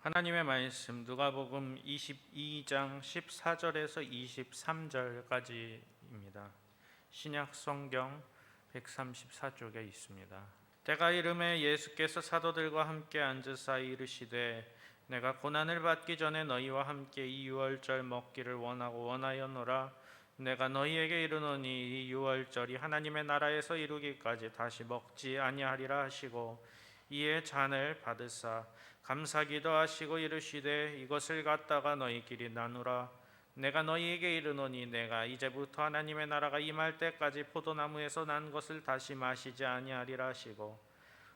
하나님의 말씀 누가복음 22장 14절에서 23절까지입니다. 신약 성경 134쪽에 있습니다. 때가 이름에 예수께서 사도들과 함께 앉으사 이르시되 내가 고난을 받기 전에 너희와 함께 이 유월절 먹기를 원하였노라. 내가 너희에게 이르노니 이 유월절이 하나님의 나라에서 이루기까지 다시 먹지 아니하리라 하시고 이에 잔을 받으사 감사기도 하시고 이르시되 이것을 갖다가 너희끼리 나누라. 내가 너희에게 이르노니 내가 이제부터 하나님의 나라가 임할 때까지 포도나무에서 난 것을 다시 마시지 아니하리라 하시고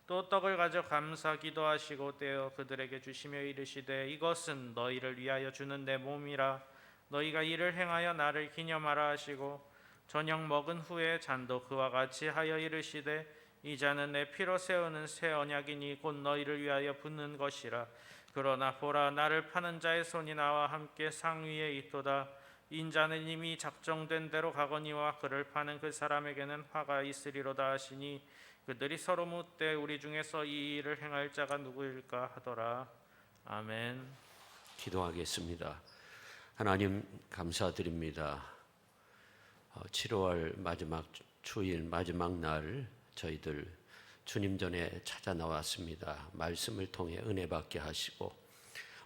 또 떡을 가져 감사기도 하시고 떼어 그들에게 주시며 이르시되 이것은 너희를 위하여 주는 내 몸이라. 너희가 이를 행하여 나를 기념하라 하시고 저녁 먹은 후에 잔도 그와 같이 하여 이르시되 이 잔은 내 피로 세우는 새 언약이니 곧 너희를 위하여 붓는 것이라. 그러나 보라, 나를 파는 자의 손이 나와 함께 상 위에 있도다. 인자는 이미 작정된 대로 가거니와 그를 파는 그 사람에게는 화가 있으리로다 하시니 그들이 서로 묻되 우리 중에서 이 일을 행할 자가 누구일까 하더라. 아멘. 기도하겠습니다. 하나님 감사드립니다. 7월 마지막 주일 마지막 날 저희들 주님 전에 찾아 나왔습니다. 말씀을 통해 은혜 받게 하시고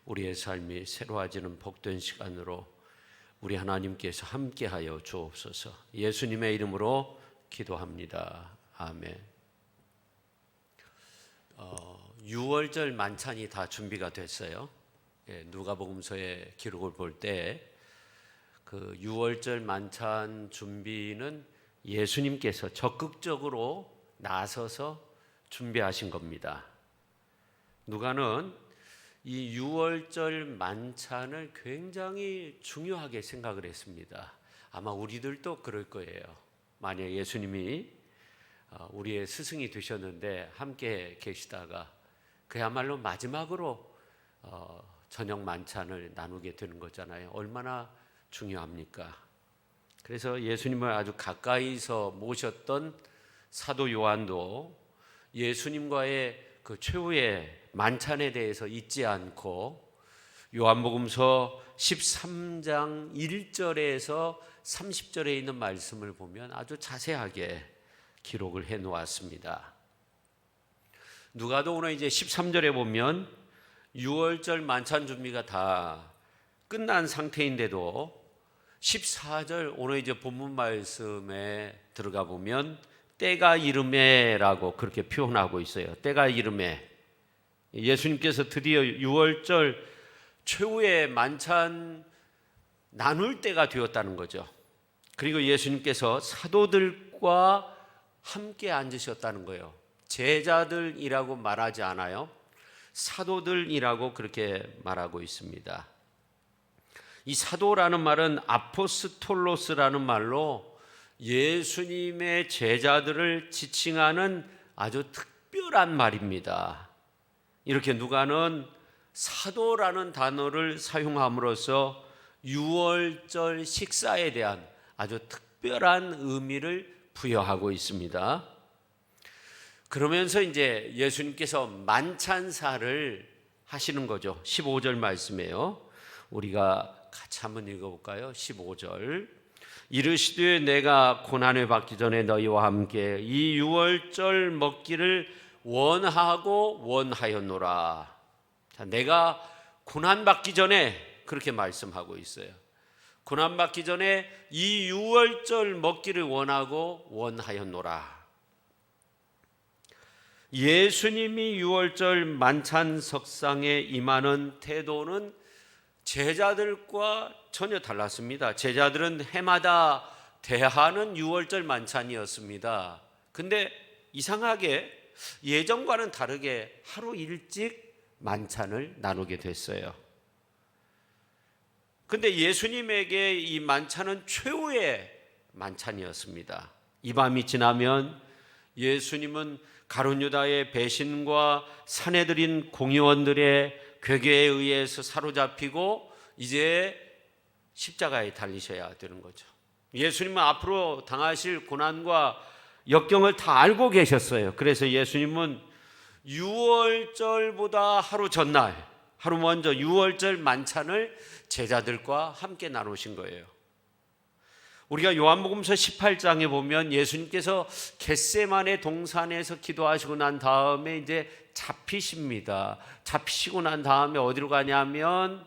우리의 삶이 새로워지는 복된 시간으로 우리 하나님께서 함께하여 주옵소서. 예수님의 이름으로 기도합니다. 아멘. 6월절 만찬이 다 준비가 됐어요. 누가복음서의 기록을 볼 때 그 6월절 만찬 준비는 예수님께서 적극적으로 나서서 준비하신 겁니다. 누가는 이 6월절 만찬을 굉장히 중요하게 생각을 했습니다. 아마 우리들도 그럴 거예요. 만약 예수님이 우리의 스승이 되셨는데 함께 계시다가 그야말로 마지막으로 저녁 만찬을 나누게 되는 거잖아요. 얼마나 중요합니까? 그래서 예수님을 아주 가까이서 모셨던 사도 요한도 예수님과의 그 최후의 만찬에 대해서 잊지 않고 요한복음서 13장 1절에서 30절에 있는 말씀을 보면 아주 자세하게 기록을 해 놓았습니다. 누가도 오늘 이제 13절에 보면 6월절 만찬 준비가 다 끝난 상태인데도 14절 오늘 이제 본문 말씀에 들어가 보면 때가 이르매라고 그렇게 표현하고 있어요. 때가 이르매. 예수님께서 드디어 6월절 최후의 만찬 나눌 때가 되었다는 거죠. 그리고 예수님께서 사도들과 함께 앉으셨다는 거예요. 제자들이라고 말하지 않아요. 사도들이라고 그렇게 말하고 있습니다. 이 사도라는 말은 아포스톨로스라는 말로 예수님의 제자들을 지칭하는 아주 특별한 말입니다. 이렇게 누가는 사도라는 단어를 사용함으로써 6월절 식사에 대한 아주 특별한 의미를 부여하고 있습니다. 그러면서 이제 예수님께서 만찬사를 하시는 거죠. 15절 말씀이에요. 우리가 같이 한번 읽어볼까요? 15절. 이르시되 내가 고난을 받기 전에 너희와 함께 이 유월절 먹기를 원하였노라. 자, 내가 고난 받기 전에 그렇게 말씀하고 있어요. 고난 받기 전에 이 유월절 먹기를 원하였노라. 예수님이 유월절 만찬석상에 임하는 태도는 제자들과 전혀 달랐습니다. 제자들은 해마다 대하는 유월절 만찬이었습니다. 근데 이상하게 예전과는 다르게 하루 일찍 만찬을 나누게 됐어요. 근데 예수님에게 이 만찬은 최후의 만찬이었습니다. 이 밤이 지나면 예수님은 가룟 유다의 배신과 사내들인 공의원들의 괴계에 의해서 사로잡히고 이제 십자가에 달리셔야 되는 거죠. 예수님은 앞으로 당하실 고난과 역경을 다 알고 계셨어요. 그래서 예수님은 6월절보다 하루 전날 하루 먼저 유월절 만찬을 제자들과 함께 나누신 거예요. 우리가 요한복음서 18장에 보면 예수님께서 겟세마네 동산에서 기도하시고 난 다음에 이제 잡히십니다. 잡히시고 난 다음에 어디로 가냐면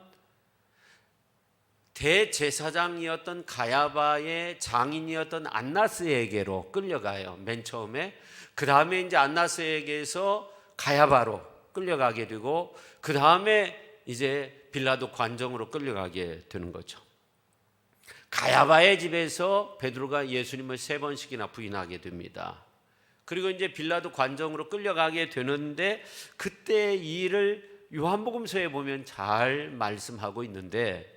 대제사장이었던 가야바의 장인이었던 안나스에게로 끌려가요. 맨 처음에. 그 다음에 이제 안나스에게서 가야바로 끌려가게 되고, 그 다음에 이제 빌라도 관정으로 끌려가게 되는 거죠. 가야바의 집에서 베드로가 예수님을 3번씩이나 부인하게 됩니다. 그리고 이제 빌라도 관정으로 끌려가게 되는데, 그때 이 일을 요한복음서에 보면 잘 말씀하고 있는데,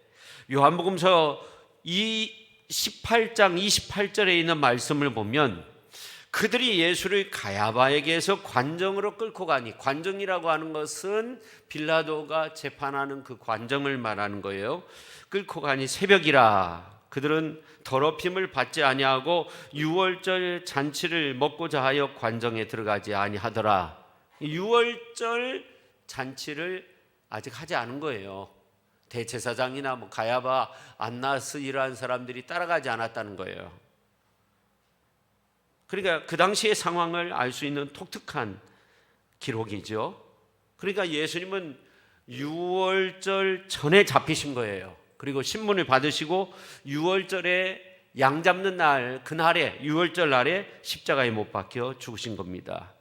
요한복음서 18장 28절에 있는 말씀을 보면 그들이 예수를 가야바에게서 관정으로 끌고 가니, 관정이라고 하는 것은 빌라도가 재판하는 그 관정을 말하는 거예요. 끌고 가니 새벽이라 그들은 더럽힘을 받지 아니하고 유월절 잔치를 먹고자 하여 관정에 들어가지 아니하더라. 유월절 잔치를 아직 하지 않은 거예요. 대제사장이나 가야바, 안나스 이러한 사람들이 따라가지 않았다는 거예요. 그러니까 그 당시의 상황을 알 수 있는 독특한 기록이죠. 그러니까 예수님은 유월절 전에 잡히신 거예요. 그리고 신문을 받으시고 유월절에 양 잡는 날, 그날에 유월절 날에 십자가에 못 박혀 죽으신 겁니다.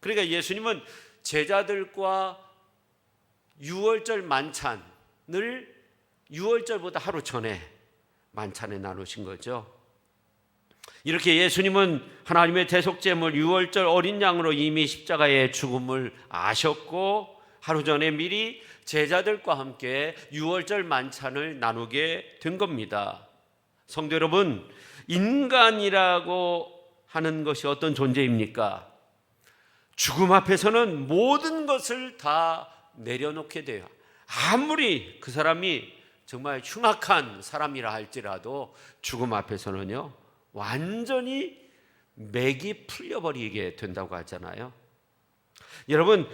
그러니까 예수님은 제자들과 유월절 만찬을 유월절보다 하루 전에 만찬에 나누신 거죠. 이렇게 예수님은 하나님의 대속제물 유월절 어린 양으로 이미 십자가의 죽음을 아셨고, 하루 전에 미리 제자들과 함께 유월절 만찬을 나누게 된 겁니다. 성도 여러분, 인간이라고 하는 것이 어떤 존재입니까? 죽음 앞에서는 모든 것을 다 내려놓게 돼요. 아무리 그 사람이 정말 흉악한 사람이라 할지라도 죽음 앞에서는요, 완전히 맥이 풀려버리게 된다고 하잖아요. 여러분,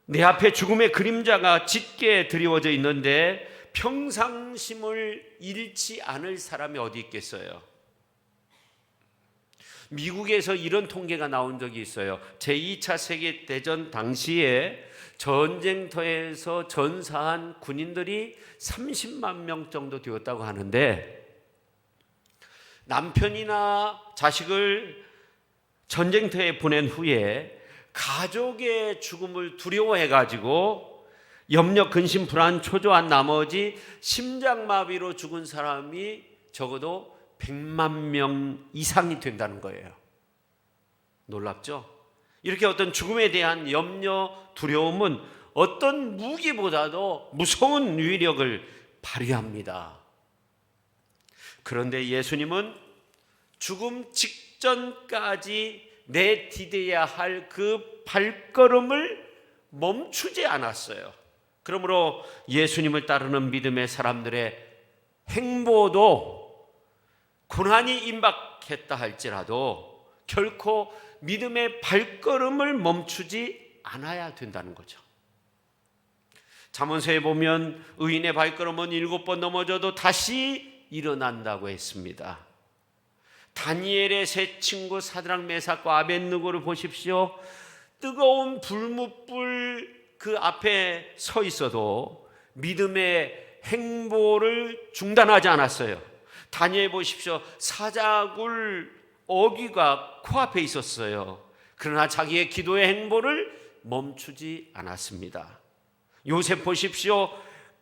내 앞에 죽음의 그림자가 짙게 드리워져 있는데 평상심을 잃지 않을 사람이 어디 있겠어요? 미국에서 이런 통계가 나온 적이 있어요. 제2차 세계대전 당시에 전쟁터에서 전사한 군인들이 30만 명 정도 되었다고 하는데, 남편이나 자식을 전쟁터에 보낸 후에 가족의 죽음을 두려워해가지고 염려, 근심, 불안, 초조한 나머지 심장마비로 죽은 사람이 적어도 100만 명 이상이 된다는 거예요. 놀랍죠? 이렇게 어떤 죽음에 대한 염려, 두려움은 어떤 무기보다도 무서운 위력을 발휘합니다. 그런데 예수님은 죽음 직전까지 내디뎌야 할 그 발걸음을 멈추지 않았어요. 그러므로 예수님을 따르는 믿음의 사람들의 행보도 고난이 임박했다 할지라도 결코 믿음의 발걸음을 멈추지 않아야 된다는 거죠. 잠언서에 보면 의인의 발걸음은 7번 넘어져도 다시 일어난다고 했습니다. 다니엘의 세 친구 사드락, 메삭과 아벳느고를 보십시오. 뜨거운 불뭇불 그 앞에 서 있어도 믿음의 행보를 중단하지 않았어요. 다니엘 보십시오. 사자굴 어귀가 코앞에 있었어요. 그러나 자기의 기도의 행보를 멈추지 않았습니다. 요셉 보십시오.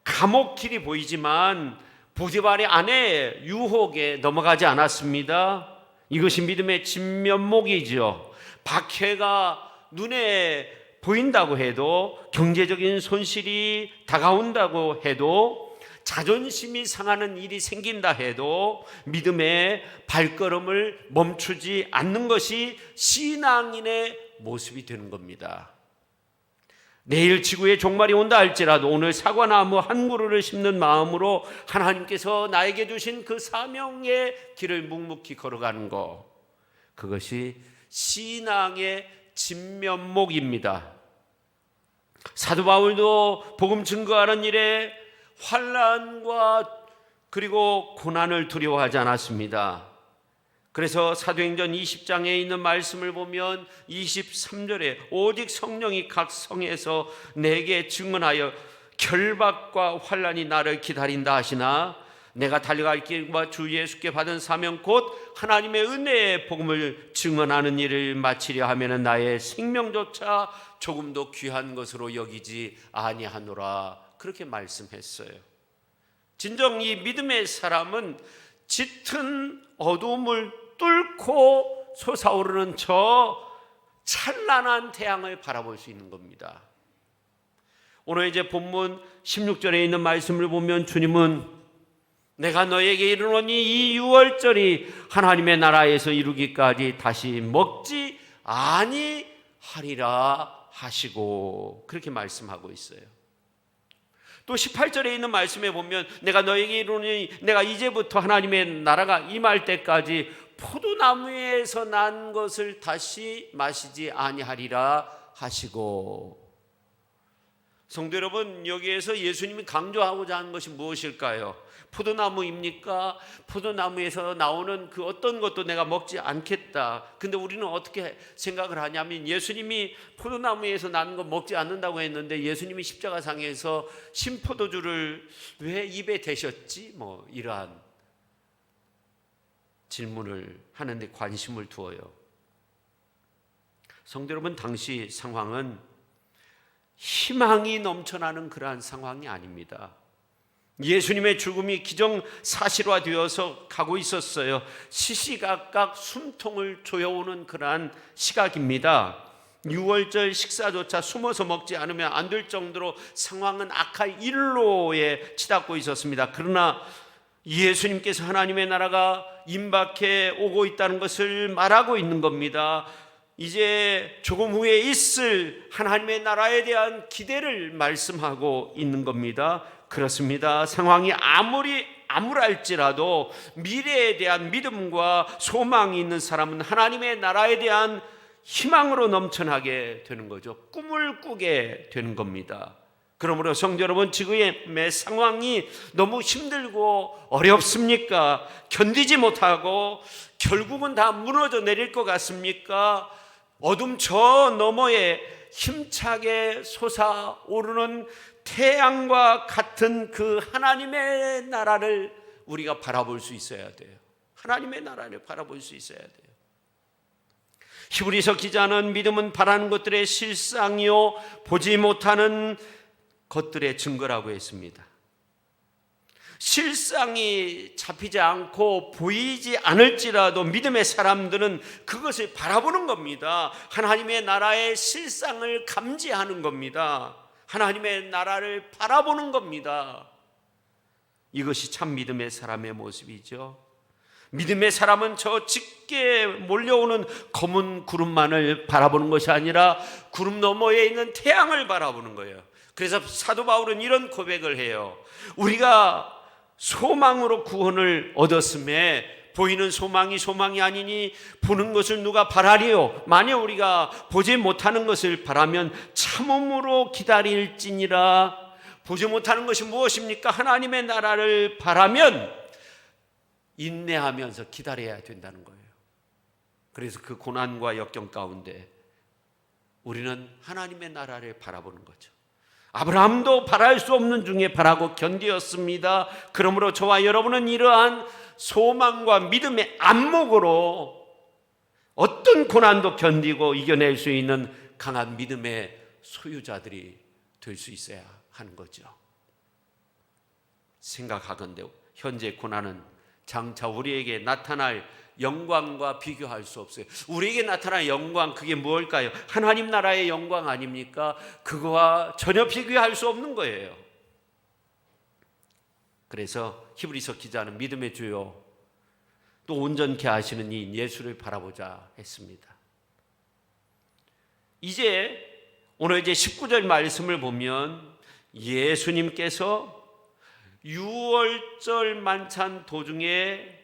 감옥 길이 보이지만 보디발의 아내의 유혹에 넘어가지 않았습니다. 이것이 믿음의 진면목이죠. 박해가 눈에 보인다고 해도, 경제적인 손실이 다가온다고 해도, 자존심이 상하는 일이 생긴다 해도 믿음의 발걸음을 멈추지 않는 것이 신앙인의 모습이 되는 겁니다. 내일 지구의 종말이 온다 할지라도 오늘 사과나무 한 그루를 심는 마음으로 하나님께서 나에게 주신 그 사명의 길을 묵묵히 걸어가는 것, 그것이 신앙의 진면목입니다. 사도 바울도 복음 증거하는 일에 환난과 그리고 고난을 두려워하지 않았습니다. 그래서 사도행전 20장에 있는 말씀을 보면 23절에 오직 성령이 각 성에서 내게 증언하여 결박과 환난이 나를 기다린다 하시나 내가 달려갈 길과 주 예수께 받은 사명 곧 하나님의 은혜의 복음을 증언하는 일을 마치려 하면 나의 생명조차 조금도 귀한 것으로 여기지 아니하노라. 그렇게 말씀했어요. 진정 이 믿음의 사람은 짙은 어두움을 뚫고 솟아오르는 저 찬란한 태양을 바라볼 수 있는 겁니다. 오늘 이제 본문 16절에 있는 말씀을 보면 주님은 내가 너에게 이르노니 이 유월절이 하나님의 나라에서 이루기까지 다시 먹지 아니하리라 하시고 그렇게 말씀하고 있어요. 또 18절에 있는 말씀에 보면 내가 너에게 이르노니 내가 이제부터 하나님의 나라가 임할 때까지 포도나무에서 난 것을 다시 마시지 아니하리라 하시고, 성도 여러분, 여기에서 예수님이 강조하고자 하는 것이 무엇일까요? 포도나무입니까? 포도나무에서 나오는 그 어떤 것도 내가 먹지 않겠다. 근데 우리는 어떻게 생각을 하냐면 예수님이 포도나무에서 나는 거 먹지 않는다고 했는데 예수님이 십자가상에서 신포도주를 왜 입에 대셨지? 이러한 질문을 하는데 관심을 두어요. 성도 여러분, 당시 상황은 희망이 넘쳐나는 그러한 상황이 아닙니다. 예수님의 죽음이 기정사실화되어서 가고 있었어요. 시시각각 숨통을 조여오는 그러한 시각입니다. 6월절 식사조차 숨어서 먹지 않으면 안 될 정도로 상황은 악할 일로에 치닫고 있었습니다. 그러나 예수님께서 하나님의 나라가 임박해 오고 있다는 것을 말하고 있는 겁니다. 이제 조금 후에 있을 하나님의 나라에 대한 기대를 말씀하고 있는 겁니다. 그렇습니다. 상황이 아무리 암울할지라도 미래에 대한 믿음과 소망이 있는 사람은 하나님의 나라에 대한 희망으로 넘쳐나게 되는 거죠. 꿈을 꾸게 되는 겁니다. 그러므로 성도 여러분, 지금의 상황이 너무 힘들고 어렵습니까? 견디지 못하고 결국은 다 무너져 내릴 것 같습니까? 어둠 저 너머에 힘차게 솟아오르는 태양과 같은 그 하나님의 나라를 우리가 바라볼 수 있어야 돼요. 하나님의 나라를 바라볼 수 있어야 돼요. 히브리서 기자는 믿음은 바라는 것들의 실상이요 보지 못하는 것들의 증거라고 했습니다. 실상이 잡히지 않고 보이지 않을지라도 믿음의 사람들은 그것을 바라보는 겁니다. 하나님의 나라의 실상을 감지하는 겁니다. 하나님의 나라를 바라보는 겁니다. 이것이 참 믿음의 사람의 모습이죠. 믿음의 사람은 저 짙게 몰려오는 검은 구름만을 바라보는 것이 아니라 구름 너머에 있는 태양을 바라보는 거예요. 그래서 사도 바울은 이런 고백을 해요. 우리가 소망으로 구원을 얻었음에 보이는 소망이 아니니 보는 것을 누가 바라리요? 만약 우리가 보지 못하는 것을 바라면 참음으로 기다릴지니라. 보지 못하는 것이 무엇입니까? 하나님의 나라를 바라면 인내하면서 기다려야 된다는 거예요. 그래서 그 고난과 역경 가운데 우리는 하나님의 나라를 바라보는 거죠. 아브라함도 바랄 수 없는 중에 바라고 견디었습니다. 그러므로 저와 여러분은 이러한 소망과 믿음의 안목으로 어떤 고난도 견디고 이겨낼 수 있는 강한 믿음의 소유자들이 될 수 있어야 하는 거죠. 생각하건대 현재 고난은 장차 우리에게 나타날 영광과 비교할 수 없어요. 우리에게 나타날 영광, 그게 무엇일까요? 하나님 나라의 영광 아닙니까? 그거와 전혀 비교할 수 없는 거예요. 그래서 히브리서 기자는 믿음의 주요 또 온전케 하시는 이 예수를 바라보자 했습니다. 오늘 19절 말씀을 보면 예수님께서 유월절 만찬 도중에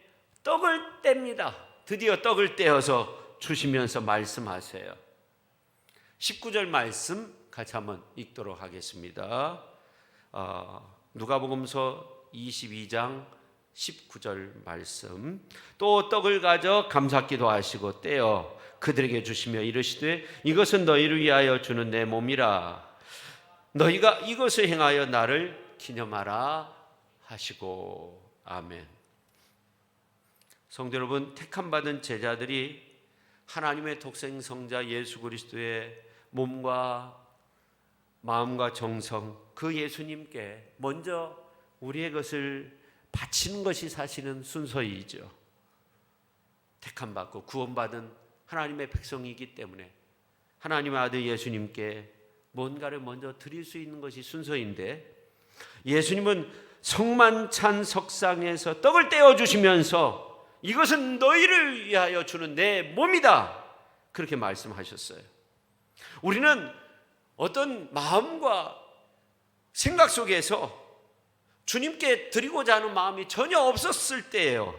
떡을 뗍니다. 드디어 떡을 떼어서 주시면서 말씀하세요. 19절 말씀 같이 한번 읽도록 하겠습니다. 누가복음서 22장 19절 말씀. 또 떡을 가져 감사기도 하시고 떼어 그들에게 주시며 이르시되 이것은 너희를 위하여 주는 내 몸이라. 너희가 이것을 행하여 나를 기념하라 하시고. 아멘. 성도 여러분, 택함받은 제자들이 하나님의 독생성자 예수 그리스도의 몸과 마음과 정성, 그 예수님께 먼저 우리의 것을 바치는 것이 사실은 순서이죠. 택함받고 구원받은 하나님의 백성이기 때문에 하나님의 아들 예수님께 뭔가를 먼저 드릴 수 있는 것이 순서인데, 예수님은 성만찬 석상에서 떡을 떼어주시면서 이것은 너희를 위하여 주는 내 몸이다, 그렇게 말씀하셨어요. 우리는 어떤 마음과 생각 속에서 주님께 드리고자 하는 마음이 전혀 없었을 때예요.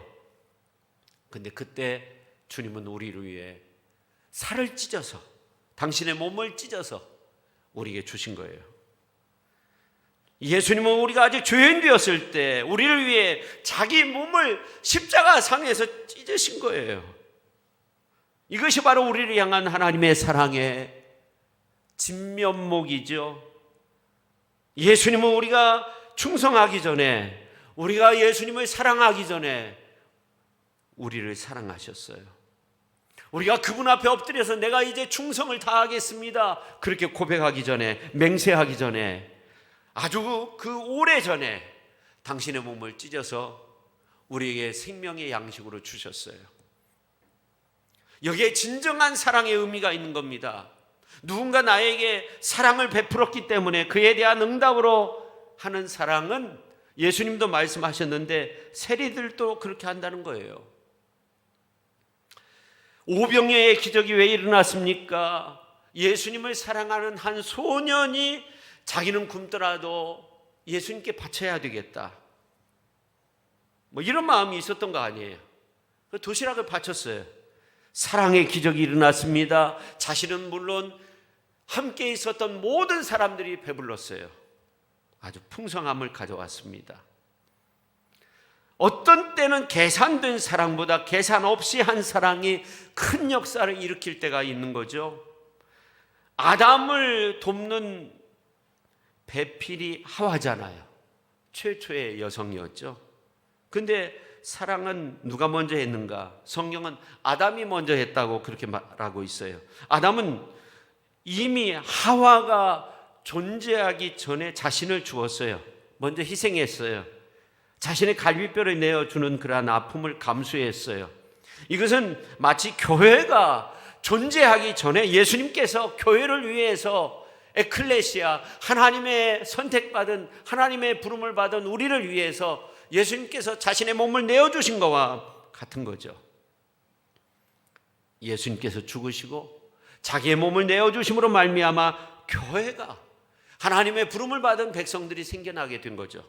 근데 그때 주님은 우리를 위해 살을 찢어서, 당신의 몸을 찢어서 우리에게 주신 거예요. 예수님은 우리가 아직 죄인되었을 때 우리를 위해 자기 몸을 십자가 상에서 찢으신 거예요. 이것이 바로 우리를 향한 하나님의 사랑의 진면목이죠. 예수님은 우리가 충성하기 전에, 우리가 예수님을 사랑하기 전에 우리를 사랑하셨어요. 우리가 그분 앞에 엎드려서 내가 이제 충성을 다하겠습니다, 그렇게 고백하기 전에, 맹세하기 전에, 아주 그 오래전에 당신의 몸을 찢어서 우리에게 생명의 양식으로 주셨어요. 여기에 진정한 사랑의 의미가 있는 겁니다. 누군가 나에게 사랑을 베풀었기 때문에 그에 대한 응답으로 하는 사랑은, 예수님도 말씀하셨는데 세리들도 그렇게 한다는 거예요. 오병이어의 기적이 왜 일어났습니까? 예수님을 사랑하는 한 소년이 자기는 굶더라도 예수님께 바쳐야 되겠다, 이런 마음이 있었던 거 아니에요. 도시락을 바쳤어요. 사랑의 기적이 일어났습니다. 자신은 물론 함께 있었던 모든 사람들이 배불렀어요. 아주 풍성함을 가져왔습니다. 어떤 때는 계산된 사랑보다 계산 없이 한 사랑이 큰 역사를 일으킬 때가 있는 거죠. 아담을 돕는 배필이 하와잖아요. 최초의 여성이었죠. 근데 사랑은 누가 먼저 했는가? 성경은 아담이 먼저 했다고 그렇게 말하고 있어요. 아담은 이미 하와가 존재하기 전에 자신을 주었어요. 먼저 희생했어요. 자신의 갈비뼈를 내어주는 그러한 아픔을 감수했어요. 이것은 마치 교회가 존재하기 전에 예수님께서 교회를 위해서 에클레시아, 하나님의 선택받은, 하나님의 부름을 받은 우리를 위해서 예수님께서 자신의 몸을 내어주신 것과 같은 거죠. 예수님께서 죽으시고 자기의 몸을 내어주심으로 말미암아 교회가, 하나님의 부름을 받은 백성들이 생겨나게 된 거죠.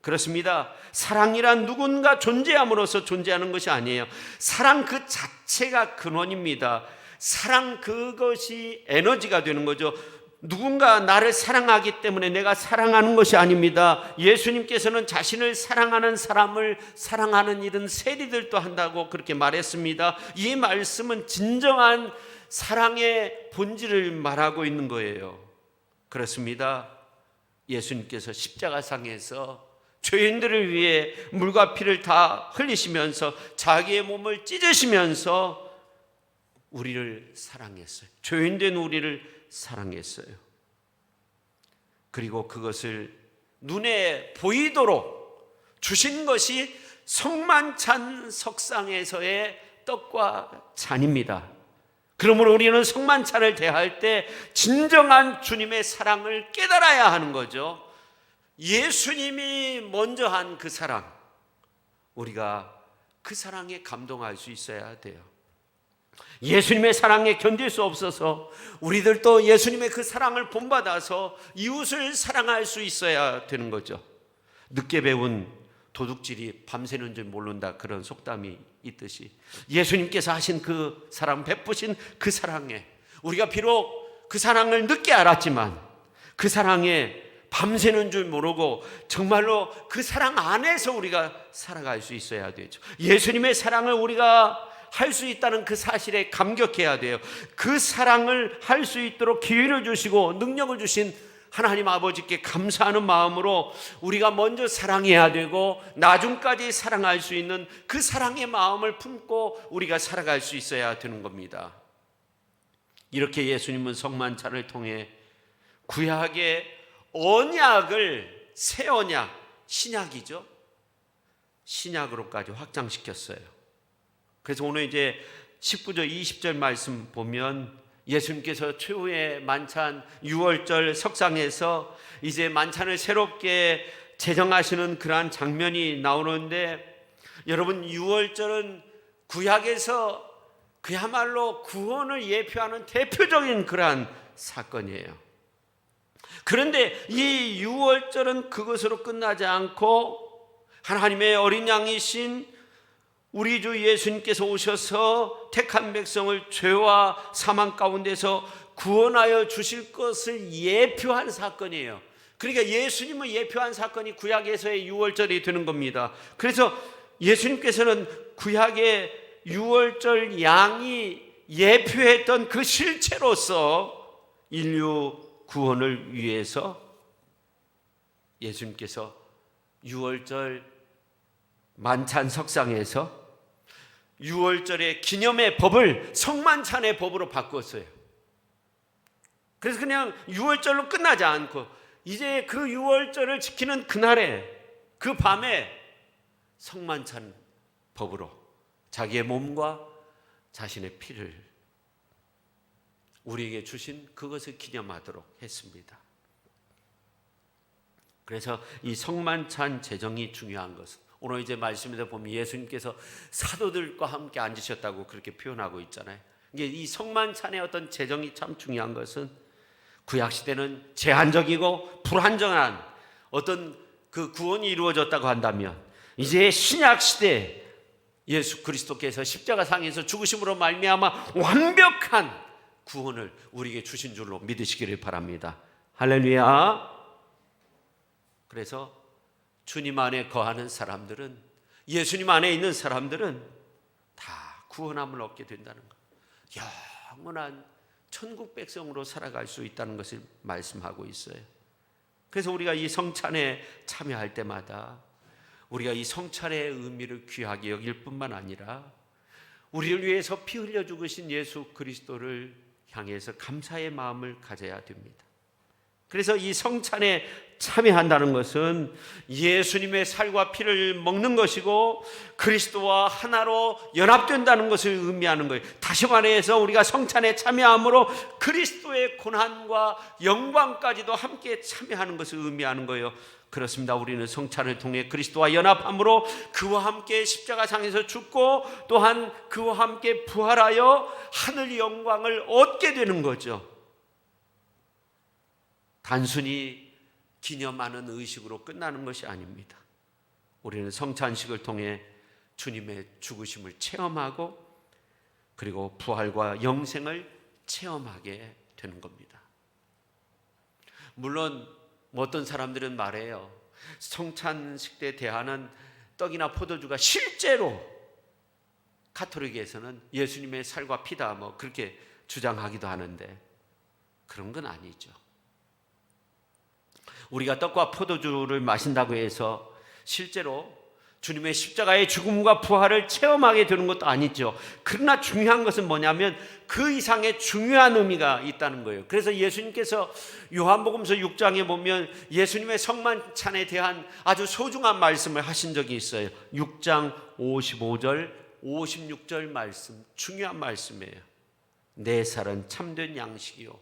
그렇습니다. 사랑이란 누군가 존재함으로써 존재하는 것이 아니에요. 사랑 그 자체가 근원입니다. 사랑 그것이 에너지가 되는 거죠. 누군가 나를 사랑하기 때문에 내가 사랑하는 것이 아닙니다. 예수님께서는 자신을 사랑하는 사람을 사랑하는 일은 세리들도 한다고 그렇게 말했습니다. 이 말씀은 진정한 사랑의 본질을 말하고 있는 거예요. 그렇습니다. 예수님께서 십자가상에서 죄인들을 위해 물과 피를 다 흘리시면서 자기의 몸을 찢으시면서 우리를 사랑했어요. 죄인된 우리를 사랑했어요. 그리고 그것을 눈에 보이도록 주신 것이 성만찬 석상에서의 떡과 잔입니다. 그러므로 우리는 성만찬을 대할 때 진정한 주님의 사랑을 깨달아야 하는 거죠. 예수님이 먼저 한 그 사랑, 우리가 그 사랑에 감동할 수 있어야 돼요. 예수님의 사랑에 견딜 수 없어서 우리들도 예수님의 그 사랑을 본받아서 이웃을 사랑할 수 있어야 되는 거죠. 늦게 배운 도둑질이 밤새는 줄 모른다, 그런 속담이 있듯이 예수님께서 하신 그 사랑, 베푸신 그 사랑에 우리가 비록 그 사랑을 늦게 알았지만 그 사랑에 밤새는 줄 모르고 정말로 그 사랑 안에서 우리가 살아갈 수 있어야 되죠. 예수님의 사랑을 우리가 할 수 있다는 그 사실에 감격해야 돼요. 그 사랑을 할 수 있도록 기회를 주시고 능력을 주신 하나님 아버지께 감사하는 마음으로 우리가 먼저 사랑해야 되고 나중까지 사랑할 수 있는 그 사랑의 마음을 품고 우리가 살아갈 수 있어야 되는 겁니다. 이렇게 예수님은 성만찬을 통해 구약의 언약을 새 언약, 신약이죠. 신약으로까지 확장시켰어요. 그래서 오늘 이제 19절 20절 말씀 보면 예수님께서 최후의 만찬 6월절 석상에서 이제 만찬을 새롭게 제정하시는 그러한 장면이 나오는데, 여러분 6월절은 구약에서 그야말로 구원을 예표하는 대표적인 그러한 사건이에요. 그런데 이 6월절은 그것으로 끝나지 않고 하나님의 어린 양이신 우리 주 예수님께서 오셔서 택한 백성을 죄와 사망 가운데서 구원하여 주실 것을 예표한 사건이에요. 그러니까 예수님을 예표한 사건이 구약에서의 6월절이 되는 겁니다. 그래서 예수님께서는 구약의 6월절 양이 예표했던 그 실체로서 인류 구원을 위해서 예수님께서 6월절 만찬 석상에서 6월절의 기념의 법을 성만찬의 법으로 바꿨어요. 그래서 그냥 6월절로 끝나지 않고 이제 그 6월절을 지키는 그날에 그 밤에 성만찬 법으로 자기의 몸과 자신의 피를 우리에게 주신 그것을 기념하도록 했습니다. 그래서 이 성만찬 제정이 중요한 것은 오늘 이제 말씀에서 보면 예수님께서 사도들과 함께 앉으셨다고 그렇게 표현하고 있잖아요. 이게 이 성만찬의 어떤 제정이 참 중요한 것은 구약 시대는 제한적이고 불안정한 어떤 그 구원이 이루어졌다고 한다면 이제 신약 시대 예수 그리스도께서 십자가상에서 죽으심으로 말미암아 완벽한 구원을 우리에게 주신 줄로 믿으시기를 바랍니다. 할렐루야. 그래서 주님 안에 거하는 사람들은, 예수님 안에 있는 사람들은 다 구원함을 얻게 된다는 것, 영원한 천국 백성으로 살아갈 수 있다는 것을 말씀하고 있어요. 그래서 우리가 이 성찬에 참여할 때마다 우리가 이 성찬의 의미를 귀하게 여길 뿐만 아니라 우리를 위해서 피 흘려 죽으신 예수 그리스도를 향해서 감사의 마음을 가져야 됩니다. 그래서 이 성찬에 참여한다는 것은 예수님의 살과 피를 먹는 것이고 그리스도와 하나로 연합된다는 것을 의미하는 거예요. 다시 말해서 우리가 성찬에 참여함으로 그리스도의 고난과 영광까지도 함께 참여하는 것을 의미하는 거예요. 그렇습니다. 우리는 성찬을 통해 그리스도와 연합함으로 그와 함께 십자가상에서 죽고 또한 그와 함께 부활하여 하늘 영광을 얻게 되는 거죠. 단순히 기념하는 의식으로 끝나는 것이 아닙니다. 우리는 성찬식을 통해 주님의 죽으심을 체험하고 그리고 부활과 영생을 체험하게 되는 겁니다. 물론 어떤 사람들은 말해요. 성찬식 때 대하는 떡이나 포도주가 실제로 가톨릭에서는 예수님의 살과 피다 뭐 그렇게 주장하기도 하는데 그런 건 아니죠. 우리가 떡과 포도주를 마신다고 해서 실제로 주님의 십자가의 죽음과 부활을 체험하게 되는 것도 아니죠. 그러나 중요한 것은 뭐냐면 그 이상의 중요한 의미가 있다는 거예요. 그래서 예수님께서 요한복음서 6장에 보면 예수님의 성만찬에 대한 아주 소중한 말씀을 하신 적이 있어요. 6장 55절 56절 말씀, 중요한 말씀이에요. 내 살은 참된 양식이요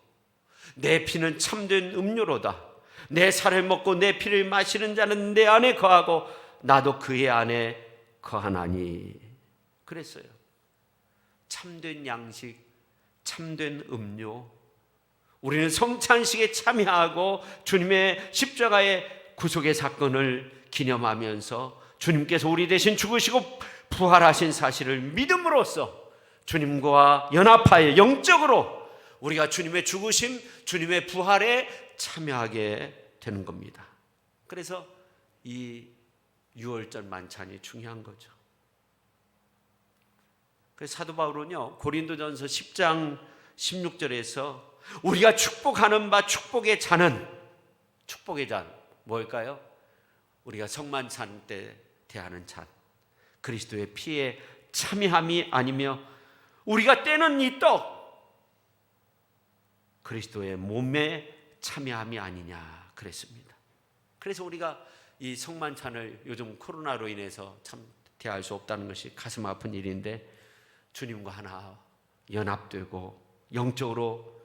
내 피는 참된 음료로다. 내 살을 먹고 내 피를 마시는 자는 내 안에 거하고 나도 그의 안에 거하나니. 그랬어요. 참된 양식, 참된 음료. 우리는 성찬식에 참여하고 주님의 십자가의 구속의 사건을 기념하면서 주님께서 우리 대신 죽으시고 부활하신 사실을 믿음으로써 주님과 연합하여 영적으로 우리가 주님의 죽으심, 주님의 부활에 참여하게 되는 겁니다. 그래서 이 유월절 만찬이 중요한 거죠. 그래서 사도 바울은요, 고린도전서 10장 16절에서 우리가 축복하는 바 축복의 잔은, 축복의 잔 뭘까요? 우리가 성만찬 때 대하는 잔, 그리스도의 피에 참여함이 아니며 우리가 떼는 이 떡, 그리스도의 몸에 참여함이 아니냐 그랬습니다. 그래서 우리가 이 성만찬을 요즘 코로나로 인해서 참 대할 수 없다는 것이 가슴 아픈 일인데, 주님과 하나 연합되고 영적으로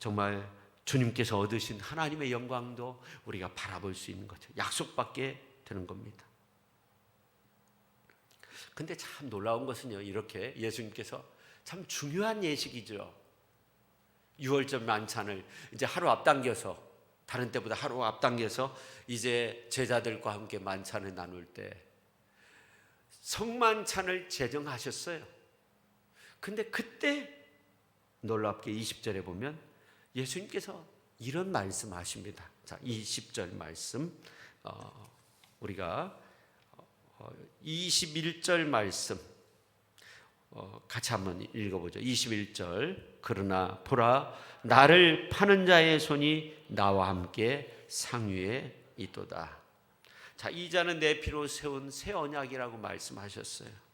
정말 주님께서 얻으신 하나님의 영광도 우리가 바라볼 수 있는 거죠. 약속받게 되는 겁니다. 근데 참 놀라운 것은요, 이렇게 예수님께서 참 중요한 예식이죠. 유월절 만찬을 이제 하루 앞당겨서, 다른 때보다 하루 앞당겨서 이제 제자들과 함께 만찬을 나눌 때 성만찬을 제정하셨어요. 근데 그때 놀랍게 20절에 보면 예수님께서 이런 말씀하십니다. 자, 20절 말씀, 우리가 21절 말씀 같이 한번 읽어보죠. 21절, 그러나 보라, 나를 파는 자의 손이 나와 함께 상위에 있도다. 자, 이 자는 내 피로 세운 새 언약이라고 말씀하셨어요.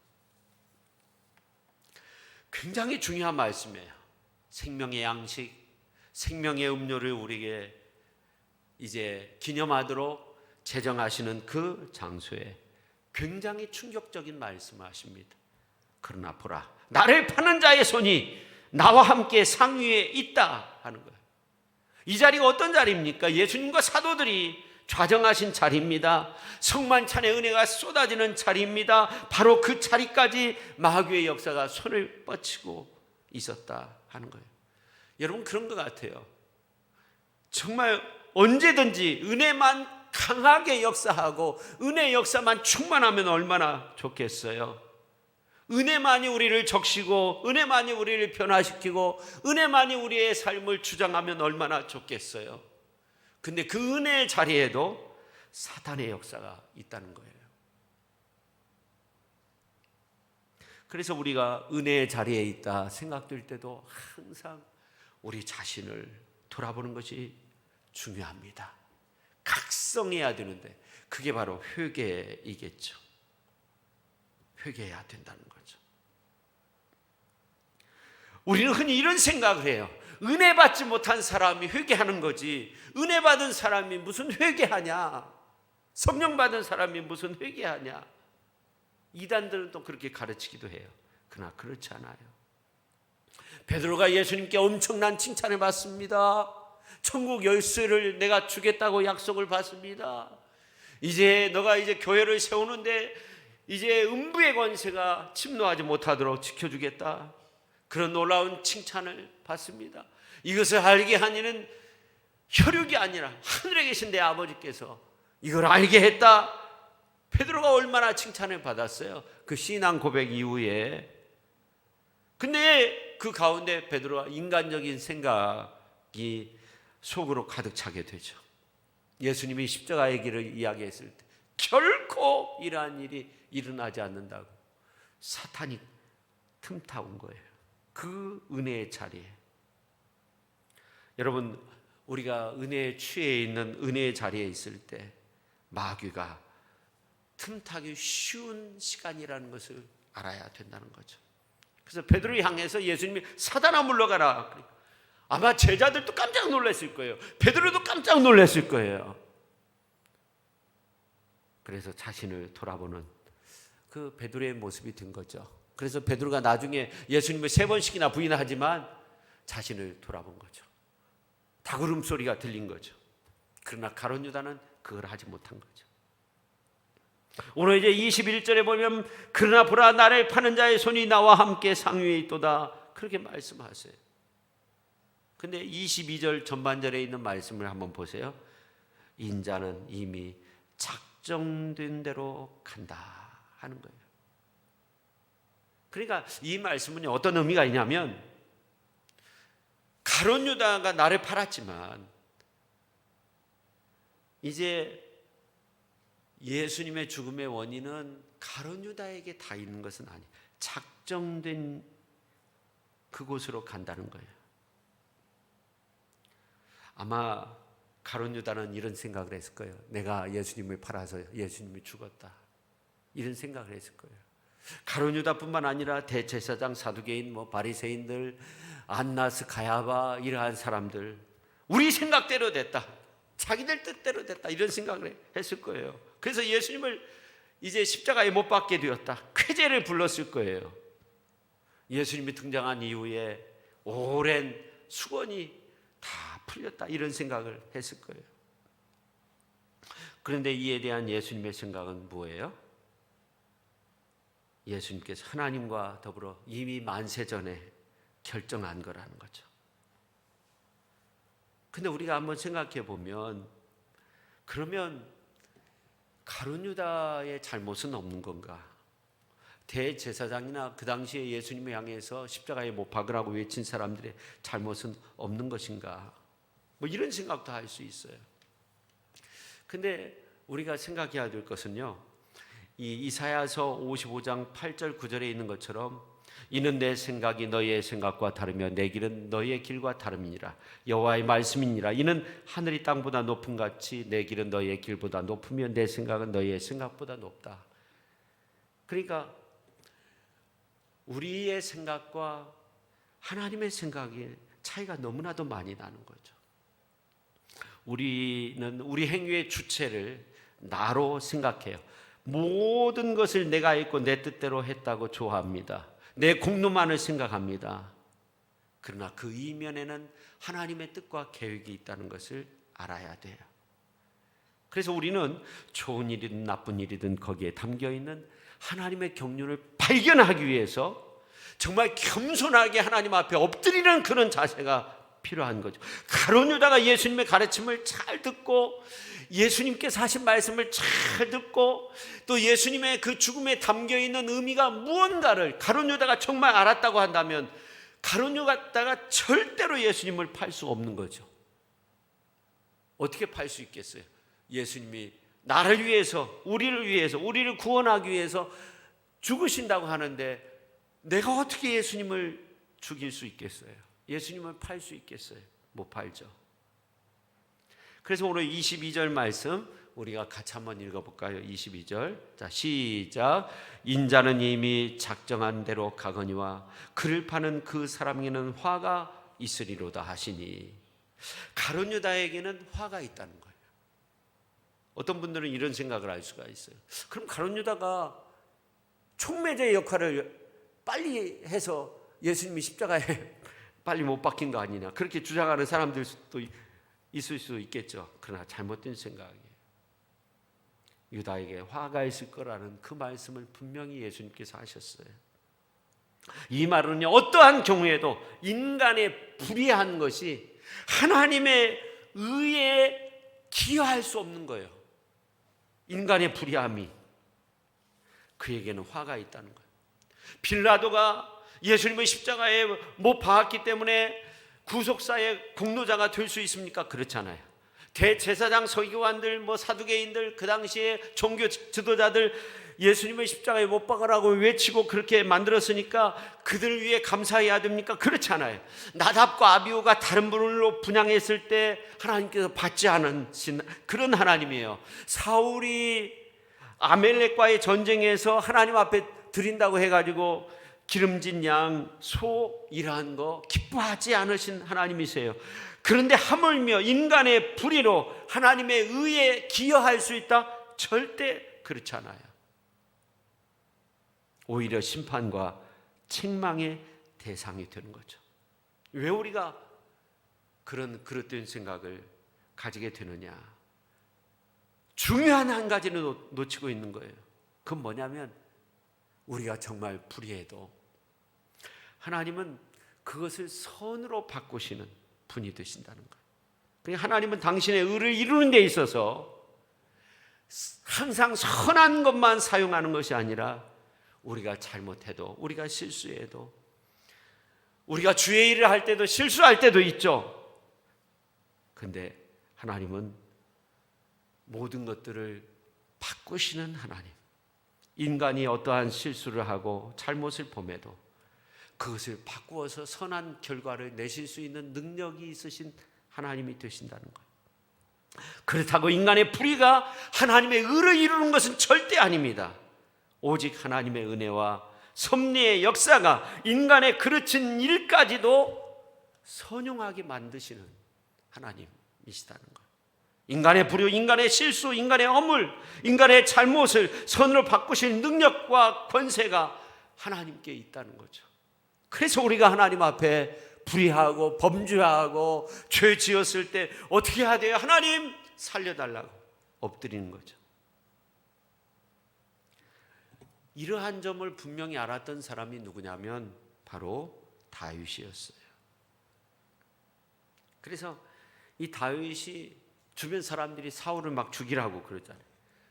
굉장히 중요한 말씀이에요. 생명의 양식, 생명의 음료를 우리에게 이제 기념하도록 제정하시는 그 장소에 굉장히 충격적인 말씀을 하십니다. 그러나 보라, 나를 파는 자의 손이 나와 함께 상위에 있다 하는 거예요. 이 자리가 어떤 자리입니까? 예수님과 사도들이 좌정하신 자리입니다. 성만찬의 은혜가 쏟아지는 자리입니다. 바로 그 자리까지 마귀의 역사가 손을 뻗치고 있었다 하는 거예요. 여러분, 그런 것 같아요. 정말 언제든지 은혜만 강하게 역사하고 은혜 역사만 충만하면 얼마나 좋겠어요. 은혜만이 우리를 적시고 은혜만이 우리를 변화시키고 은혜만이 우리의 삶을 주장하면 얼마나 좋겠어요. 근데 그 은혜의 자리에도 사탄의 역사가 있다는 거예요. 그래서 우리가 은혜의 자리에 있다 생각될 때도 항상 우리 자신을 돌아보는 것이 중요합니다. 각성해야 되는데 그게 바로 회개이겠죠. 회개해야 된다는 거죠. 우리는 흔히 이런 생각을 해요. 은혜 받지 못한 사람이 회개하는 거지, 은혜 받은 사람이 무슨 회개하냐, 성령 받은 사람이 무슨 회개하냐. 이단들은 또 그렇게 가르치기도 해요. 그러나 그렇지 않아요. 베드로가 예수님께 엄청난 칭찬을 받습니다. 천국 열쇠를 내가 주겠다고 약속을 받습니다. 이제 너가 이제 교회를 세우는데 이제 음부의 권세가 침노하지 못하도록 지켜주겠다. 그런 놀라운 칭찬을 받습니다. 이것을 알게 한 이는 혈육이 아니라 하늘에 계신 내 아버지께서 이걸 알게 했다. 베드로가 얼마나 칭찬을 받았어요. 그 신앙 고백 이후에. 근데 그 가운데 베드로가 인간적인 생각이 속으로 가득 차게 되죠. 예수님이 십자가의 길을 이야기했을 때 결코 이러한 일이 일어나지 않는다고 사탄이 틈타온 거예요. 그 은혜의 자리에. 여러분, 우리가 은혜에 취해 있는 은혜의 자리에 있을 때 마귀가 틈타기 쉬운 시간이라는 것을 알아야 된다는 거죠. 그래서 베드로를 향해서 예수님이 사단아 물러가라. 아마 제자들도 깜짝 놀랐을 거예요. 베드로도 깜짝 놀랐을 거예요. 그래서 자신을 돌아보는 그 베드로의 모습이 된 거죠. 그래서 베드로가 나중에 예수님을 3번씩이나 부인하지만 자신을 돌아본 거죠. 닭울음 소리가 들린 거죠. 그러나 가룟 유다는 그걸 하지 못한 거죠. 오늘 이제 21절에 보면 그러나 보라, 나를 파는 자의 손이 나와 함께 상위에 있도다, 그렇게 말씀하세요. 근데 22절 전반절에 있는 말씀을 한번 보세요. 인자는 이미 작정된 대로 간다 하는 거예요. 그러니까 이 말씀은 어떤 의미가 있냐면 가룟 유다가 나를 팔았지만 이제 예수님의 죽음의 원인은 가룟 유다에게 다 있는 것은 아니에요. 작정된 그곳으로 간다는 거예요. 아마 가룟 유다는 이런 생각을 했을 거예요. 내가 예수님을 팔아서 예수님이 죽었다, 이런 생각을 했을 거예요. 가룟 유다뿐만 아니라 대제사장, 사두개인, 바리새인들, 안나스, 가야바 이러한 사람들, 우리 생각대로 됐다, 자기들 뜻대로 됐다, 이런 생각을 했을 거예요. 그래서 예수님을 이제 십자가에 못 박게 되었다, 쾌재를 불렀을 거예요. 예수님이 등장한 이후에 오랜 수건이 다 풀렸다, 이런 생각을 했을 거예요. 그런데 이에 대한 예수님의 생각은 뭐예요? 예수님께서 하나님과 더불어 이미 만세 전에 결정한 거라는 거죠. 근데 우리가 한번 생각해 보면, 그러면 가룟 유다의 잘못은 없는 건가? 대제사장이나 그 당시에 예수님을 향해서 십자가에 못 박으라고 외친 사람들의 잘못은 없는 것인가? 이런 생각도 할 수 있어요. 근데 우리가 생각해야 될 것은요, 이 이사야서 55장 8절 9절에 있는 것처럼 이는 내 생각이 너희의 생각과 다르며 내 길은 너희의 길과 다름이니라. 여호와의 말씀이니라. 이는 하늘이 땅보다 높음 같이 내 길은 너희의 길보다 높으며 내 생각은 너희의 생각보다 높다. 그러니까 우리의 생각과 하나님의 생각의 차이가 너무나도 많이 나는 거죠. 우리는 우리 행위의 주체를 나로 생각해요. 모든 것을 내가 했고 내 뜻대로 했다고 좋아합니다. 내 공로만을 생각합니다. 그러나 그 이면에는 하나님의 뜻과 계획이 있다는 것을 알아야 돼요. 그래서 우리는 좋은 일이든 나쁜 일이든 거기에 담겨있는 하나님의 경륜을 발견하기 위해서 정말 겸손하게 하나님 앞에 엎드리는 그런 자세가 필요한 거죠. 가룟 유다가 예수님의 가르침을 잘 듣고 예수님께서 하신 말씀을 잘 듣고 또 예수님의 그 죽음에 담겨있는 의미가 무언가를 가룟 유다가 정말 알았다고 한다면 가룟 유다가 절대로 예수님을 팔 수 없는 거죠. 어떻게 팔 수 있겠어요? 예수님이 나를 위해서, 우리를 구원하기 위해서 죽으신다고 하는데 내가 어떻게 예수님을 죽일 수 있겠어요? 예수님을 팔 수 있겠어요? 못 팔죠. 그래서 오늘 22절 말씀 우리가 같이 한번 읽어볼까요? 22절. 자, 시작. 인자는 이미 작정한 대로 가거니와 그를 파는 그 사람에게는 화가 있으리로다 하시니. 가룟 유다에게는 화가 있다는 거예요. 어떤 분들은 이런 생각을 할 수가 있어요. 그럼 가룟 유다가 촉매제의 역할을 빨리 해서 예수님이 십자가에 빨리 못 박힌 거 아니냐, 그렇게 주장하는 사람들도 있을 수 있겠죠. 그러나 잘못된 생각이에요. 유다에게 화가 있을 거라는 그 말씀을 분명히 예수님께서 하셨어요. 이 말은요, 어떠한 경우에도 인간의 불의한 것이 하나님의 의에 기여할 수 없는 거예요. 인간의 불의함이 그에게는 화가 있다는 거예요. 빌라도가 예수님을 십자가에 못 박았기 때문에 구속사의 공로자가 될 수 있습니까? 그렇잖아요. 대제사장, 서기관들, 사두개인들, 그 당시에 종교 지도자들 예수님을 십자가에 못 박으라고 외치고 그렇게 만들었으니까 그들 위해 감사해야 됩니까? 그렇잖아요. 나답과 아비후가 다른 분으로 분향했을 때 하나님께서 받지 않으신 그런 하나님이에요. 사울이 아멜렉과의 전쟁에서 하나님 앞에 드린다고 해가지고 기름진 양, 소 이러한 거 기뻐하지 않으신 하나님이세요. 그런데 하물며 인간의 불의로 하나님의 의에 기여할 수 있다? 절대 그렇지 않아요. 오히려 심판과 책망의 대상이 되는 거죠. 왜 우리가 그런 그릇된 생각을 가지게 되느냐? 중요한 한 가지는 놓치고 있는 거예요. 그건 뭐냐면 우리가 정말 불의해도 하나님은 그것을 선으로 바꾸시는 분이 되신다는 거예요. 그러니까 하나님은 당신의 의를 이루는 데 있어서 항상 선한 것만 사용하는 것이 아니라 우리가 잘못해도, 우리가 실수해도 우리가 주의 일을 할 때도 실수할 때도 있죠. 근데 하나님은 모든 것들을 바꾸시는 하나님. 인간이 어떠한 실수를 하고 잘못을 범해도 그것을 바꾸어서 선한 결과를 내실 수 있는 능력이 있으신 하나님이 되신다는 거예요. 그렇다고 인간의 불의가 하나님의 의를 이루는 것은 절대 아닙니다. 오직 하나님의 은혜와 섭리의 역사가 인간의 그르친 일까지도 선용하게 만드시는 하나님이시다는 거예요. 인간의 불효, 인간의 실수, 인간의 허물, 인간의 잘못을 선으로 바꾸실 능력과 권세가 하나님께 있다는 거죠. 그래서 우리가 하나님 앞에 불의하고 범죄하고 죄 지었을 때 어떻게 해야 돼요? 하나님 살려달라고 엎드리는 거죠. 이러한 점을 분명히 알았던 사람이 누구냐면 바로 다윗이었어요. 그래서 이 다윗이 주변 사람들이 사울을 막 죽이라고 그러잖아요.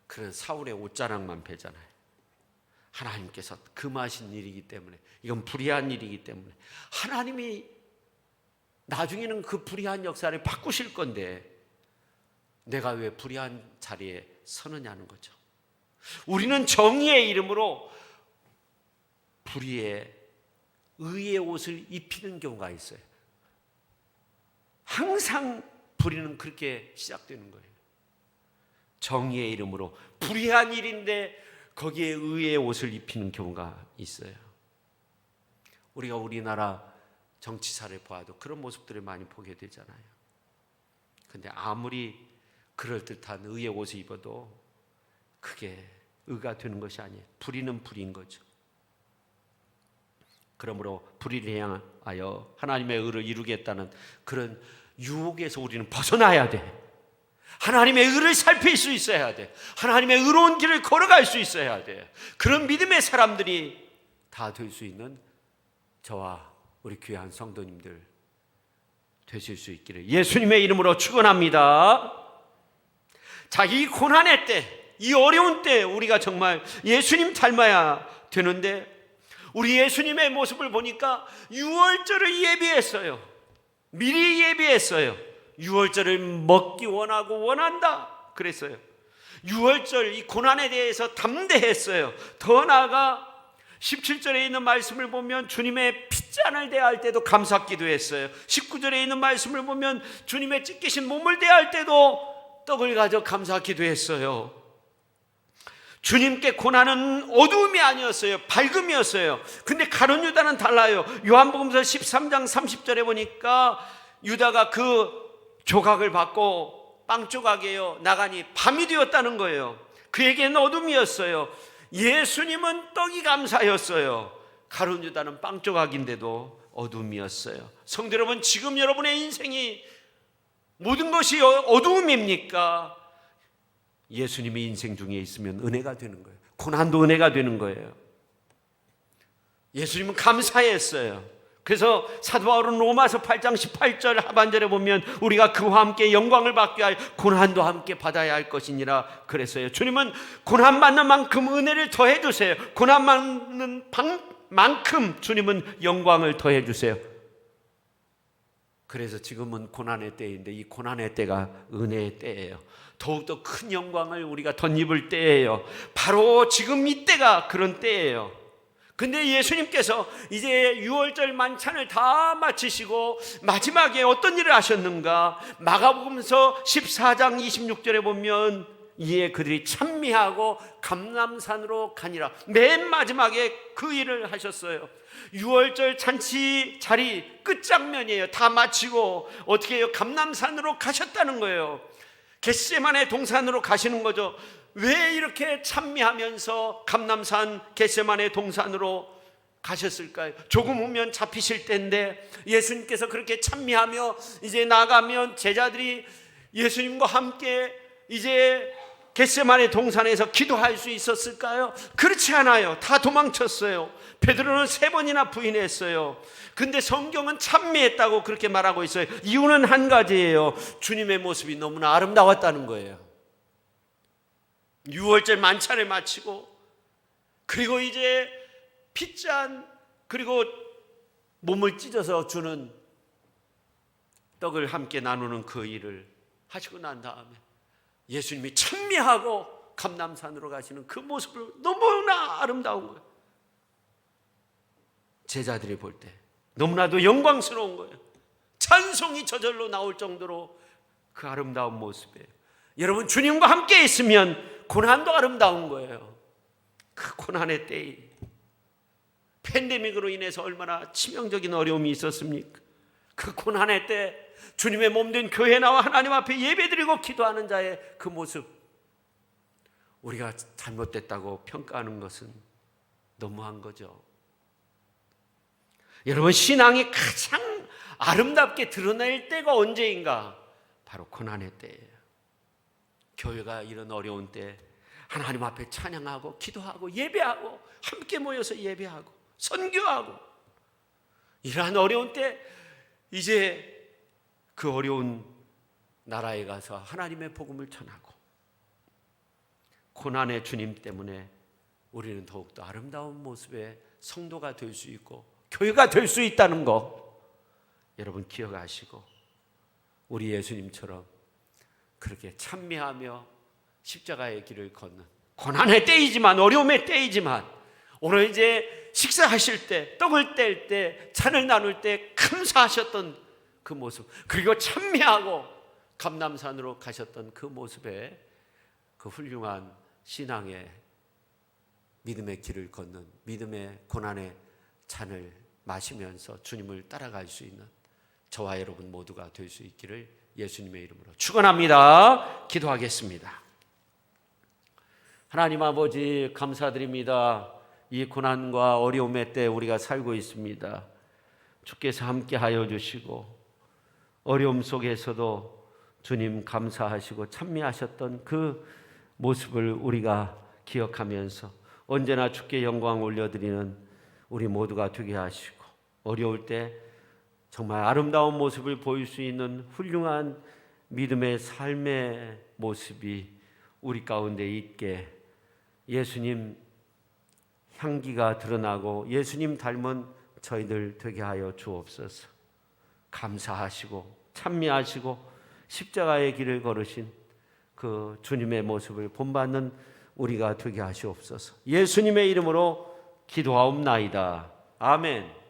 그런 사울의 옷자락만 베잖아요. 하나님께서 금하신 일이기 때문에, 이건 불의한 일이기 때문에 하나님이 나중에는 그 불의한 역사를 바꾸실 건데 내가 왜 불의한 자리에 서느냐는 거죠. 우리는 정의의 이름으로 불의의 의의 옷을 입히는 경우가 있어요. 항상 불의는 그렇게 시작되는 거예요. 정의의 이름으로 불의한 일인데 거기에 의의 옷을 입히는 경우가 있어요. 우리가 우리나라 정치사를 보아도 그런 모습들을 많이 보게 되잖아요. 근데 아무리 그럴듯한 의의 옷을 입어도 그게 의가 되는 것이 아니에요. 불의는 불의인 거죠. 그러므로 불의를 향하여 하나님의 의를 이루겠다는 그런 유혹에서 우리는 벗어나야 돼. 하나님의 의를 살필 수 있어야 돼. 하나님의 의로운 길을 걸어갈 수 있어야 돼. 그런 믿음의 사람들이 다 될 수 있는 저와 우리 귀한 성도님들 되실 수 있기를 예수님의 이름으로 축원합니다. 자, 이 고난의 때, 이 어려운 때 우리가 정말 예수님 닮아야 되는데 우리 예수님의 모습을 보니까 유월절을 예비했어요. 미리 예비했어요. 유월절을 먹기 원하고 원한다 그랬어요. 유월절 이 고난에 대해서 담대했어요. 더 나아가 17절에 있는 말씀을 보면 주님의 핏잔을 대할 때도 감사 기도했어요. 19절에 있는 말씀을 보면 주님의 찢기신 몸을 대할 때도 떡을 가져 감사 기도했어요. 주님께 고난은 어두움이 아니었어요. 밝음이었어요. 근데 가룟 유다는 달라요. 요한복음서 13장 30절에 보니까 유다가 그 조각을 받고 빵 조각이에요. 나가니 밤이 되었다는 거예요. 그에게는 어둠이었어요. 예수님은 떡이 감사였어요. 가룟 유다는 빵 조각인데도 어둠이었어요. 성도 여러분, 지금 여러분의 인생이 모든 것이 어두움입니까? 예수님이 인생 중에 있으면 은혜가 되는 거예요. 고난도 은혜가 되는 거예요. 예수님은 감사했어요. 그래서 사도 바울은 로마서 8장 18절 하반절에 보면 우리가 그와 함께 영광을 받게 할 고난도 함께 받아야 할 것이니라 그랬어요. 주님은 고난 받는 만큼 은혜를 더해 주세요. 고난 받는 만큼 주님은 영광을 더해 주세요. 그래서 지금은 고난의 때인데 이 고난의 때가 은혜의 때예요. 더욱더 큰 영광을 우리가 덧입을 때예요. 바로 지금 이 때가 그런 때예요. 근데 예수님께서 이제 유월절 만찬을 다 마치시고 마지막에 어떤 일을 하셨는가? 마가복음서 14장 26절에 보면 이에 그들이 찬미하고 감람산으로 가니라. 맨 마지막에 그 일을 하셨어요. 유월절 잔치 자리 끝장면이에요. 다 마치고 어떻게 해요? 감람산으로 가셨다는 거예요. 겟세마네 동산으로 가시는 거죠. 왜 이렇게 찬미하면서 감람산 겟세마네 동산으로 가셨을까요? 조금 후면 잡히실 때인데 예수님께서 그렇게 찬미하며 이제 나가면 제자들이 예수님과 함께 이제 겟세마네 동산에서 기도할 수 있었을까요? 그렇지 않아요. 다 도망쳤어요. 베드로는 3번이나 부인했어요. 근데 성경은 찬미했다고 그렇게 말하고 있어요. 이유는 한 가지예요. 주님의 모습이 너무나 아름다웠다는 거예요. 유월절 만찬을 마치고 그리고 이제 핏잔 그리고 몸을 찢어서 주는 떡을 함께 나누는 그 일을 하시고 난 다음에 예수님이 찬미하고 감람산으로 가시는 그 모습을 너무나 아름다운 거예요. 제자들이 볼 때 너무나도 영광스러운 거예요. 찬송이 저절로 나올 정도로 그 아름다운 모습이에요. 여러분, 주님과 함께 있으면 고난도 아름다운 거예요. 그 고난의 때에 팬데믹으로 인해서 얼마나 치명적인 어려움이 있었습니까? 그 고난의 때 주님의 몸된 교회 나와 하나님 앞에 예배드리고 기도하는 자의 그 모습, 우리가 잘못됐다고 평가하는 것은 너무한 거죠. 여러분, 신앙이 가장 아름답게 드러낼 때가 언제인가? 바로 고난의 때예요. 교회가 이런 어려운 때 하나님 앞에 찬양하고 기도하고 예배하고 함께 모여서 예배하고 선교하고, 이러한 어려운 때 이제 그 어려운 나라에 가서 하나님의 복음을 전하고, 고난의 주님 때문에 우리는 더욱더 아름다운 모습의 성도가 될 수 있고 교회가 될 수 있다는 거 여러분 기억하시고, 우리 예수님처럼 그렇게 찬미하며 십자가의 길을 걷는, 고난의 때이지만 어려움의 때이지만 오늘 이제 식사하실 때, 떡을 뗄 때, 잔을 나눌 때 감사하셨던 그 모습, 그리고 찬미하고 감람산으로 가셨던 그 모습에 그 훌륭한 신앙의 믿음의 길을 걷는, 믿음의 고난의 잔을 마시면서 주님을 따라갈 수 있는 저와 여러분 모두가 될 수 있기를 예수님의 이름으로 축원합니다. 기도하겠습니다. 하나님 아버지, 감사드립니다. 이 고난과 어려움의 때 우리가 살고 있습니다. 주께서 함께하여 주시고 어려움 속에서도 주님 감사하시고 찬미하셨던 그 모습을 우리가 기억하면서 언제나 주께 영광 올려드리는 우리 모두가 되게 하시고, 어려울 때 정말 아름다운 모습을 보일 수 있는 훌륭한 믿음의 삶의 모습이 우리 가운데 있게, 예수님 향기가 드러나고 예수님 닮은 저희들 되게 하여 주옵소서. 감사하시고 찬미하시고 십자가의 길을 걸으신 그 주님의 모습을 본받는 우리가 되게 하시옵소서. 예수님의 이름으로 기도하옵나이다. 아멘.